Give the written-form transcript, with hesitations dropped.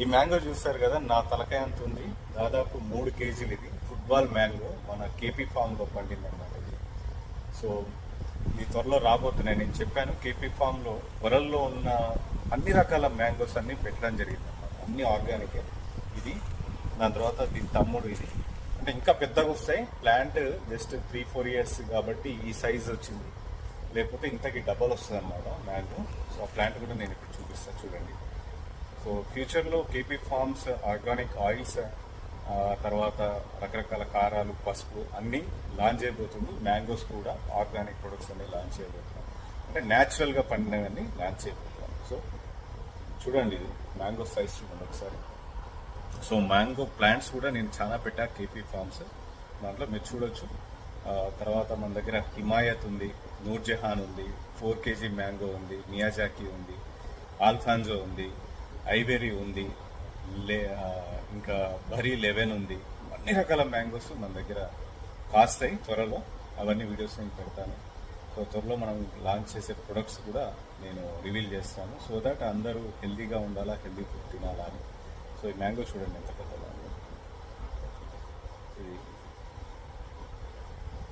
ఈ మ్యాంగో చూస్తారు కదా, నా తలకాయ అంత ఉంది, దాదాపు 3 కేజీలు. ఇది ఫుట్బాల్ మ్యాంగో, మన కేపీ ఫామ్లో పండింది అన్నమాట ఇది. సో ఈ త్వరలో రాబోతున్నాయి. నేను చెప్పాను కేపీ ఫామ్లో వరల్లో ఉన్న అన్ని రకాల మ్యాంగోస్ అన్ని పెట్టడం జరిగింది అన్నమాట, అన్ని ఆర్గానికే. ఇది దాని తర్వాత దీని తమ్ముడు ఇది, అంటే ఇంకా పెద్దగా వస్తాయి. ప్లాంట్ జస్ట్ 3-4 ఇయర్స్ కాబట్టి ఈ సైజ్ వచ్చింది, లేకపోతే ఇంతకి డబల్ వస్తుంది అన్నమాట మ్యాంగో. సో ఆ ప్లాంట్ కూడా నేను ఇప్పుడు చూపిస్తాను, చూడండి. సో ఫ్యూచర్లో కేపీ ఫార్మ్స్ ఆర్గానిక్ ఆయిల్స్, తర్వాత రకరకాల కారాలు, పసుపు అన్నీ లాంచ్ చేయబోతుంది. మ్యాంగోస్ కూడా ఆర్గానిక్ ప్రొడక్ట్స్ అన్ని లాంచ్ చేయబోతున్నాం, అంటే న్యాచురల్గా పండినవన్నీ లాంచ్ చేయబోతున్నాం. సో చూడండి, ఇది మ్యాంగో సైజ్ చూడండి ఒకసారి. సో మ్యాంగో ప్లాంట్స్ కూడా నేను చాలా పెట్టా కేపీ ఫార్మ్స్, దాంట్లో మీరు చూడొచ్చు. తర్వాత మన దగ్గర హిమాయత్ ఉంది, నూర్జహాన్ ఉంది, 4 కేజీ మ్యాంగో ఉంది, మియాజాకి ఉంది, ఆల్ఫాన్జో ఉంది, ఐబెరీ ఉంది, ఇంకా బరీ 11 ఉంది. అన్ని రకాల మ్యాంగోస్ మన దగ్గర కాస్తాయి త్వరలో. అవన్నీ వీడియోస్ నేను పెడతాను. సో త్వరలో మనం లాంచ్ చేసే ప్రొడక్ట్స్ కూడా నేను రివీల్ చేస్తాను, సో దట్ అందరూ హెల్దీగా ఉండాలా, హెల్దీ ఫుడ్ తినాలా అని. సో ఈ మ్యాంగో చూడండి ఎంత పెద్ద మ్యాంగో ఇది.